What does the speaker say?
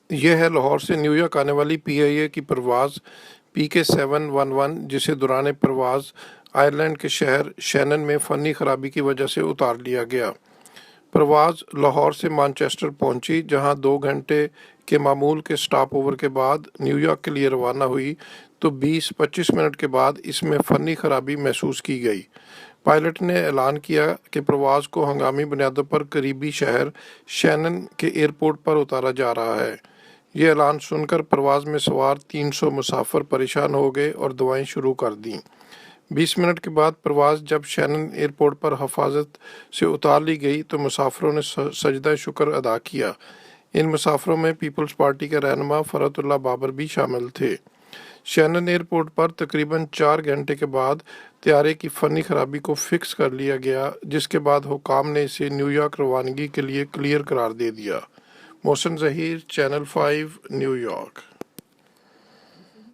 یہ ہے لاہور سے نیو یارک آنے والی PIA کی پرواز PK711 جسے دوران پرواز آئرلینڈ کے شہر شینن میں فنی خرابی کی وجہ سے اتار لیا گیا۔ پرواز لاہور سے مانچسٹر پہنچی، جہاں 2 گھنٹے کے معمول کے سٹاپ اوور کے بعد نیو یارک کے لیے روانہ ہوئی تو 20-25 منٹ کے بعد اس میں فنی خرابی محسوس کی گئی۔ پائلٹ نے اعلان کیا کہ پرواز کو ہنگامی بنیادوں پر قریبی شہر شینن کے ایئرپورٹ پر اتارا جا رہا ہے۔ یہ اعلان سن کر پرواز میں سوار 300 مسافر پریشان ہو گئے اور دعائیں شروع کر دیں۔ 20 منٹ کے بعد پرواز جب شینن ایئرپورٹ پر حفاظت سے اتار لی گئی تو مسافروں نے سجدہ شکر ادا کیا۔ ان مسافروں میں پیپلز پارٹی کے رہنما فرحت اللہ بابر بھی شامل تھے۔ شینن ایئرپورٹ پر تقریباً 4 گھنٹے کے بعد طیارے کی فنی خرابی کو فکس کر لیا گیا، جس کے بعد حکام نے اسے نیو یارک روانگی کے لیے کلیئر قرار دے دیا۔ محسن ظہیر، چینل 5 نیو یارک۔